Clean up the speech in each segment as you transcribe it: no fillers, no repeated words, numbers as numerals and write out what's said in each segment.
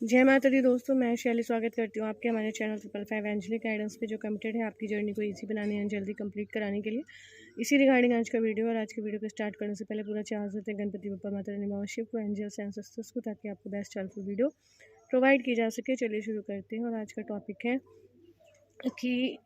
जय माता दी दोस्तों, मैं शैली स्वागत करती हूँ आपके हमारे चैनल 555 एंजलिक गाइडेंस पे, जो कमिटेड है आपकी जर्नी को इजी बनाने और जल्दी कंप्लीट कराने के लिए। इसी रिगार्डिंग आज का वीडियो, और आज के वीडियो को स्टार्ट करने से पहले पूरा चार्ज होते हैं गणपति बप्पा, माता रानी, बाबा शिव को, एंजल्स एंसेस्टर्स को, ताकि आपको बेस्ट हेल्पफुल वीडियो प्रोवाइड की जा सके। चलिए शुरू करते हैं। और आज का टॉपिक है कि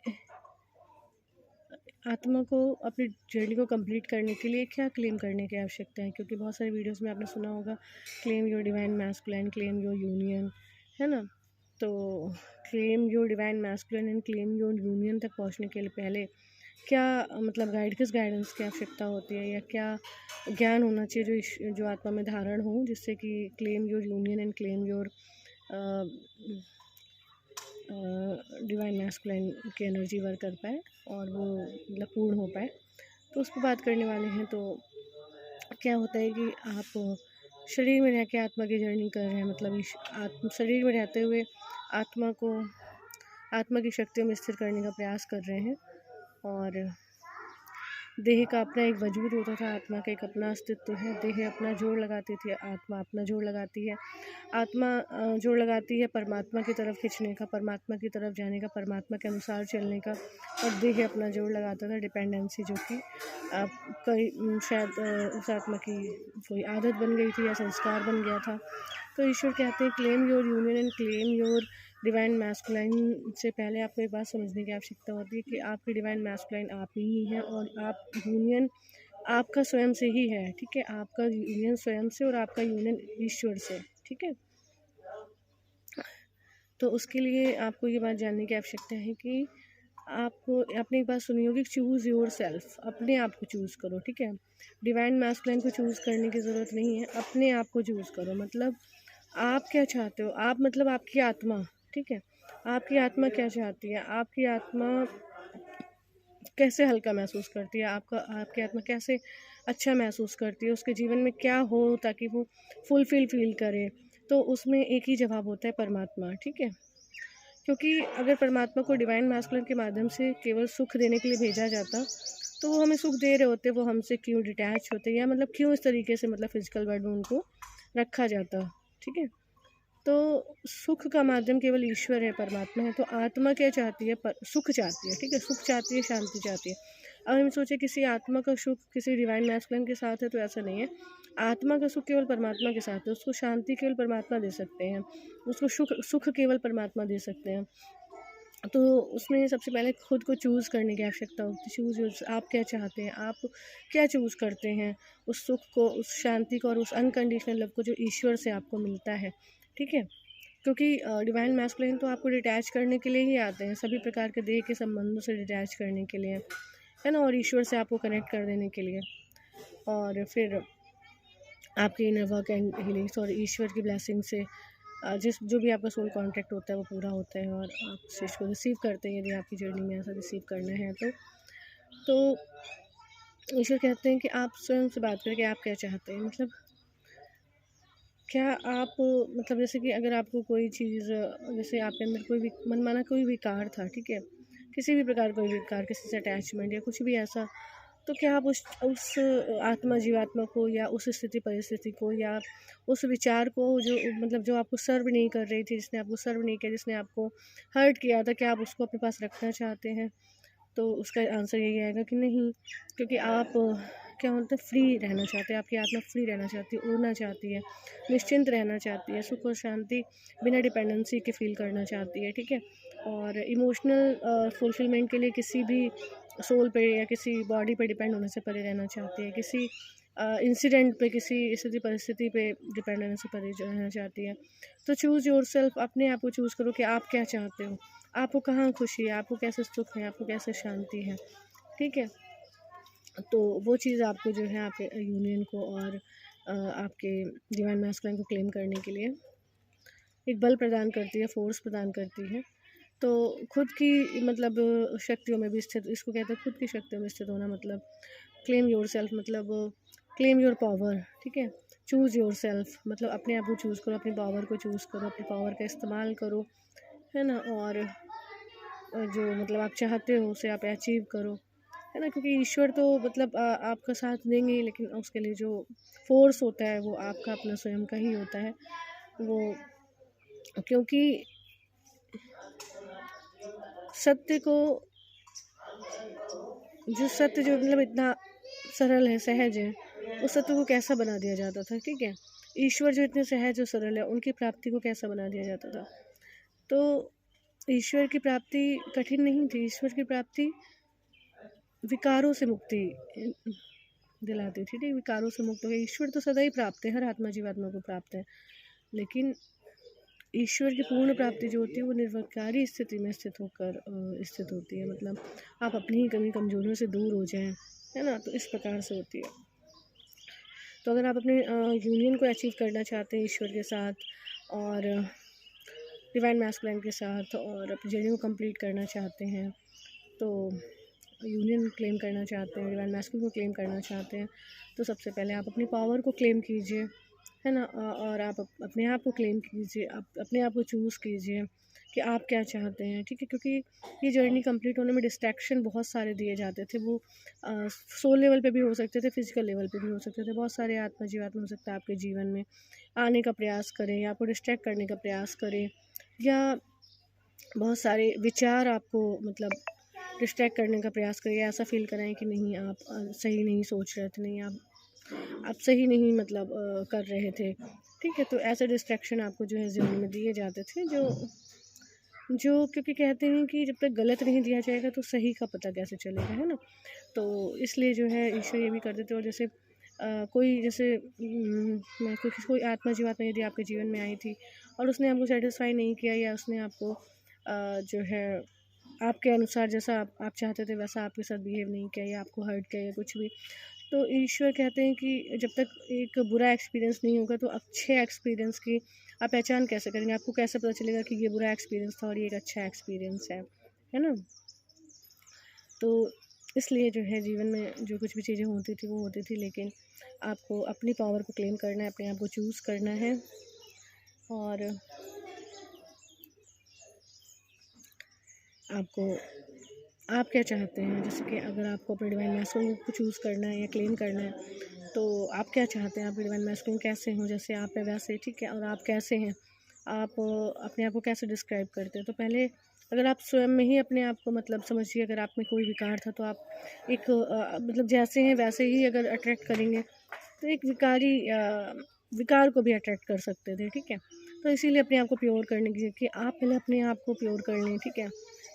आत्मा को अपनी जर्नी को कंप्लीट करने के लिए क्या क्लेम करने की आवश्यकता है। क्योंकि बहुत सारे वीडियोस में आपने सुना होगा, claim your divine masculine, claim your union, है ना। तो claim your divine masculine and claim your union तक पहुंचने के लिए पहले क्या मतलब किस गाइडेंस की आवश्यकता होती है, या क्या ज्ञान होना चाहिए जो आत्मा में धारण हो, जिससे कि claim your union and claim your divine masculine की एनर्जी वर्क कर पाए और वो मतलब पूर्ण हो पाए। तो उस पर बात करने वाले हैं। तो क्या होता है कि आप शरीर में रह के आत्मा की जर्नी कर रहे हैं, मतलब शरीर में रहते हुए आत्मा की शक्तियों में स्थिर करने का प्रयास कर रहे हैं। और देह का अपना एक वजूद होता था, आत्मा का एक अपना अस्तित्व है। देह अपना जोड़ लगाती थी, आत्मा अपना जोड़ लगाती है। आत्मा जोड़ लगाती है परमात्मा की तरफ खींचने का, परमात्मा की तरफ जाने का, परमात्मा के अनुसार चलने का। और देह अपना जोड़ लगाता था डिपेंडेंसी, जो कि शायद उस आत्मा की कोई आदत बन गई थी या संस्कार बन गया था। तो ईश्वर कहते हैं claim your union and claim your divine masculine से पहले आपको एक बात समझने की आवश्यकता होती है कि आपकी डिवाइन मैस्कुलाइन आप ही हैं, और आप यूनियन आपका स्वयं से ही है। ठीक है, आपका यूनियन स्वयं से और आपका यूनियन ईश्वर से। ठीक है, तो उसके लिए आपको ये बात जानने की आवश्यकता है कि आपने एक बात सुनी होगी, चूज़ योर सेल्फ, अपने आप को चूज़ करो। ठीक है, डिवाइन मैस्कुलाइन को चूज़ करने की ज़रूरत नहीं है, अपने आप को चूज़ करो। मतलब आप क्या चाहते हो, आप मतलब आपकी आत्मा। ठीक है, आपकी आत्मा क्या चाहती है, आपकी आत्मा कैसे हल्का महसूस करती है, आपकी आत्मा कैसे अच्छा महसूस करती है, उसके जीवन में क्या हो ताकि वो फुलफिल फील करे। तो उसमें एक ही जवाब होता है, परमात्मा। ठीक है, क्योंकि अगर परमात्मा को डिवाइन मैस्कुलिन के माध्यम से केवल सुख देने के लिए भेजा जाता, तो वो हमें सुख दे रहे होते, वो हमसे क्यों डिटैच होते, या मतलब क्यों इस तरीके से मतलब फिजिकल वर्ल्ड में उनको रखा जाता। ठीक है, तो सुख का माध्यम केवल ईश्वर है, परमात्मा है। तो आत्मा क्या चाहती है, सुख चाहती है। ठीक है, सुख चाहती है, शांति चाहती है। अब हम सोचे किसी आत्मा का सुख किसी डिवाइन मैस्कुलिन के साथ है, तो ऐसा नहीं है। आत्मा का सुख केवल परमात्मा के साथ है, उसको शांति केवल परमात्मा दे सकते हैं, उसको सुख केवल परमात्मा दे सकते हैं। तो उसमें सबसे पहले खुद को चूज़ करने की आवश्यकता होती है। चूज़ आप क्या चाहते हैं, आप क्या चूज़ करते हैं, उस सुख को, उस शांति को, और उस अनकंडीशनल लव को जो ईश्वर से आपको मिलता है। ठीक है, क्योंकि डिवाइन मैस्कुलिन तो आपको डिटैच करने के लिए ही आते हैं, सभी प्रकार के देह के संबंधों से डिटैच करने के लिए, है ना, और ईश्वर से आपको कनेक्ट कर देने के लिए। और फिर आपकी इनर वर्क एंड हीलिंग्स और ईश्वर की ब्लेसिंग से जो भी आपका सोल कॉन्ट्रैक्ट होता है वो पूरा होता है, और आप उस चीज़ को रिसीव करते हैं। यदि आपकी जर्नी में ऐसा रिसीव करना है तो ईश्वर कहते हैं कि आप स्वयं से बात करें कि आप क्या चाहते हैं। मतलब क्या आप मतलब जैसे कि अगर आपको कोई चीज़, जैसे आपके अंदर कोई भी मनमाना कोई विकार था, ठीक है, किसी भी प्रकार कोई विकार, किसी से अटैचमेंट या कुछ भी ऐसा, तो क्या आप उस आत्मा जीवात्मा को, या उस स्थिति परिस्थिति को, या उस विचार को जो मतलब जो आपको सर्व नहीं कर रही थी, जिसने आपको सर्व नहीं किया, जिसने आपको हर्ट किया था, क्या आप उसको अपने पास रखना चाहते हैं? तो उसका आंसर यही आएगा कि नहीं, क्योंकि आप क्या होता है, फ्री रहना चाहते हैं। आपकी आत्मा फ्री रहना चाहती है, उड़ना चाहती है, निश्चिंत रहना चाहती है, सुख और शांति बिना डिपेंडेंसी के फील करना चाहती है। ठीक है, और इमोशनल फुलफिलमेंट के लिए किसी भी सोल पे या किसी बॉडी पे डिपेंड होने से परे रहना चाहती है, किसी इंसिडेंट पे, किसी स्थिति परिस्थिति पे डिपेंड होने से परे रहना चाहती है। तो चूज़ योर सेल्फ, अपने आप को चूज़ करो कि आप क्या चाहते हो, आपको कहाँ खुशी है, आपको कैसे सुख है, आपको कैसे शांति है। ठीक है, तो वो चीज़ आपको जो है आपके यूनियन को और आपके डिवाइन मैस्कुलिन को क्लेम करने के लिए एक बल प्रदान करती है, फोर्स प्रदान करती है। तो खुद की मतलब शक्तियों में भी स्थित, इसको कहते हैं खुद की शक्तियों में स्थित होना। मतलब क्लेम योर सेल्फ, मतलब क्लेम योर पावर। ठीक है, चूज़ योर सेल्फ, मतलब अपने आप को चूज़ करो, अपनी पावर को चूज़ करो, अपनी पावर का इस्तेमाल करो, है ना। और जो मतलब आप चाहते हो उसे आप अचीव करो, है ना। क्योंकि ईश्वर तो मतलब आपका साथ देंगे ही, लेकिन उसके लिए जो फोर्स होता है वो आपका अपना स्वयं का ही होता है। वो क्योंकि सत्य को, जो सत्य जो मतलब इतना सरल है, सहज है, उस सत्य को कैसा बना दिया जाता था, ठीक है। ईश्वर जो इतने सहज और सरल है, उनकी प्राप्ति को कैसा बना दिया जाता था। तो ईश्वर की प्राप्ति कठिन नहीं थी, ईश्वर की प्राप्ति विकारों से मुक्ति दिलाती थी, ठीक। विकारों से मुक्त हो गए। ईश्वर तो सदा ही प्राप्त है, हर आत्मा जीवात्मा को प्राप्त है, लेकिन ईश्वर की पूर्ण प्राप्ति जो होती है वो निर्विकारी स्थिति में स्थित होकर स्थित होती है। मतलब आप अपनी ही कमी कमजोरियों से दूर हो जाएं, है ना, तो इस प्रकार से होती है। तो अगर आप अपने यूनियन को अचीव करना चाहते हैं ईश्वर के साथ और डिवाइन मैस्कुलाइन के साथ, और अपनी जर्नी को कंप्लीट करना चाहते हैं, तो यूनियन क्लेम करना चाहते हैं, डिवाइन मैस्कुलाइन को क्लेम करना चाहते हैं, तो सबसे पहले आप अपनी पावर को क्लेम कीजिए, है ना। और आप अपने आप को क्लेम कीजिए, आप अपने आप को चूज़ कीजिए कि आप क्या चाहते हैं, ठीक है। क्योंकि ये जर्नी कंप्लीट होने में डिस्ट्रैक्शन बहुत सारे दिए जाते थे, वो सोल लेवल पे भी हो सकते थे, फिजिकल लेवल पे भी हो सकते थे। बहुत सारे आत्मा जीवात्मा हो सकता है आपके जीवन में आने का प्रयास करें, या आपको डिस्ट्रैक्ट करने का प्रयास करें, या बहुत सारे विचार आपको मतलब डिस्ट्रैक्ट करने का प्रयास करें, या ऐसा फील कराएं कि नहीं आप सही नहीं सोच रहे थे, नहीं आप सही नहीं मतलब कर रहे थे, ठीक है। तो ऐसे डिस्ट्रैक्शन आपको जो है ज़िंदगी में दिए जाते थे, जो क्योंकि कहते हैं कि जब तक गलत नहीं दिया जाएगा तो सही का पता कैसे चलेगा, है ना। तो इसलिए जो है ईश्वर ये भी कर देते। और जैसे कोई जैसे कोई आत्मा जीवात्मा यदि आपके जीवन में आई थी और उसने आपको सेटिस्फाई नहीं किया, या उसने आपको जो है आपके अनुसार जैसा आप चाहते थे वैसा आपके साथ बिहेव नहीं किया, या आपको हर्ट किया, या कुछ भी, तो ईश्वर कहते हैं कि जब तक एक बुरा एक्सपीरियंस नहीं होगा तो अच्छे एक्सपीरियंस की आप पहचान कैसे करेंगे, आपको कैसे पता चलेगा कि ये बुरा एक्सपीरियंस था और ये एक अच्छा एक्सपीरियंस है ना। तो इसलिए जो है जीवन में जो कुछ भी चीज़ें होती थी वो होती थी, लेकिन आपको अपनी पावर को क्लेम करना है, अपने आप को चूज़ करना है। और आपको आप क्या चाहते हैं, जैसे कि अगर आपको अपने डिवाइन मैस्कुलिन को चूज़ करना है या क्लेम करना है, तो आप क्या चाहते हैं, आप डिवाइन मैस्कुलिन कैसे हो, जैसे आप है वैसे, ठीक है। और आप कैसे हैं, आप अपने आप को कैसे डिस्क्राइब करते हैं। तो पहले अगर आप स्वयं में ही अपने आप को मतलब समझिए, अगर आप में कोई विकार था तो आप एक मतलब जैसे हैं वैसे ही अगर अट्रैक्ट करेंगे तो एक विकार को भी अट्रैक्ट कर सकते थे, ठीक है। तो इसीलिए अपने आप को प्योर करने की कि आप पहले अपने आप को प्योर कर लें, ठीक है।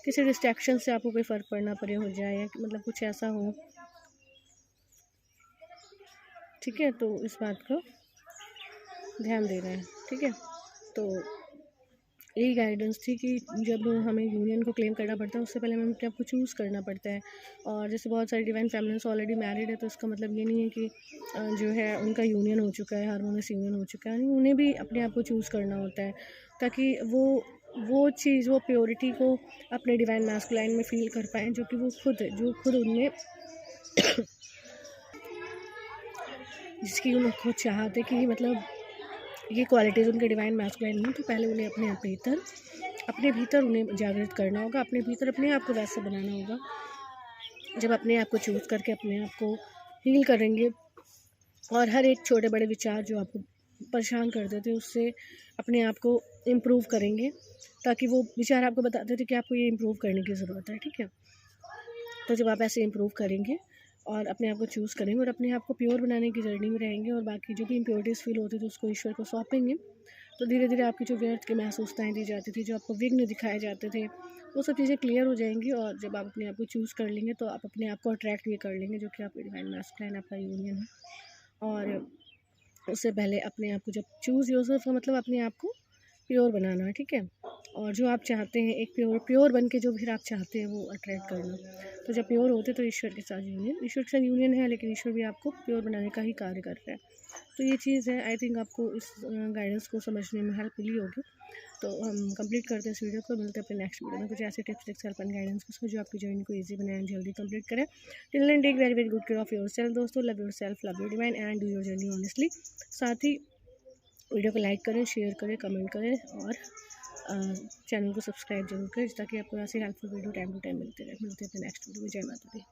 किसी डिस्ट्रैक्शन से आपको कोई फ़र्क पड़ना पड़े हो जाए, या मतलब कुछ ऐसा हो, ठीक है। तो इस बात का ध्यान देना है, ठीक है। तो यही गाइडेंस थी कि जब हमें यूनियन को क्लेम करना पड़ता है उससे पहले हमें अपने आप को चूज़ करना पड़ता है। और जैसे बहुत सारी डिवाइन फैमिलीज ऑलरेडी मैरिड है, तो इसका मतलब ये नहीं है कि जो है उनका यूनियन हो चुका है, हार्मोनियस यूनियन हो चुका है, नहीं, उन्हें भी अपने आप को चूज़ करना होता है, ताकि वो चीज़, वो प्योरिटी को अपने डिवाइन मैस्कुलाइन में फील कर पाएँ, जो कि वो खुद है, जो खुद उनमें जिसकी उनको चाहते कि मतलब ये क्वालिटीज़ उनके डिवाइन मैस्कुलाइन में, तो पहले उन्हें अपने भीतर उन्हें जागृत करना होगा, अपने भीतर अपने आप को वैसा बनाना होगा। जब अपने आप को चूज़ करके अपने आप को हील करेंगे और हर एक छोटे बड़े विचार जो आपको परेशान करते थे उससे अपने आप को इम्प्रूव करेंगे, ताकि वो विचार आपको बताते थे कि आपको ये इम्प्रूव करने की ज़रूरत है, ठीक है। तो जब आप ऐसे इम्प्रूव करेंगे और अपने आप को चूज़ करेंगे और अपने आप को प्योर बनाने की जर्नी में रहेंगे, और बाकी जो भी इम्प्योरिटीज़ फील होती थी उसको ईश्वर को सौंपेंगे, तो धीरे धीरे आपकी जो व्यर्थ की महसूसताएँ दी जाती थी, जो आपको विघ्न दिखाए जाते थे, वो सब चीज़ें क्लियर हो जाएंगी। और जब आप अपने आप को चूज़ कर लेंगे तो आप अपने आप को अट्रैक्ट भी कर लेंगे, जो कि आपकी डिवाइन मैस्कुलाइन आपका यूनियन है। और उससे पहले अपने आप को जब चूज़ योरसेल्फ का मतलब अपने आप को प्योर बनाना है, ठीक है। और जो आप चाहते हैं एक प्योर बन के जो फिर आप चाहते हैं वो अट्रैक्ट करना। तो जब प्योर होते तो ईश्वर के साथ यूनियन है, लेकिन ईश्वर भी आपको प्योर बनाने का ही कार्य कर रहा है। तो ये चीज़ है, आई थिंक आपको इस गाइडेंस को समझने में हेल्प मिली होगी। तो हम कंप्लीट करते हैं इस वीडियो को, मिलते हैं अपने नेक्स्ट वीडियो में कुछ ऐसे tips tricks help and guidance के साथ जो आपकी जर्नी को ईजी बनाए, जल्दी कंप्लीट करें। Till then take very very good care of yourself दोस्तों। Love yourself, love your divine and do your journey honestly. साथ ही वीडियो को लाइक करें, शेयर करें, कमेंट करें, और चैनल को सब्सक्राइब जरूर करें, ताकि आपको ऐसे helpful video time to time मिलते हैं अपने नेक्स्ट वीडियो में। जय माता दी।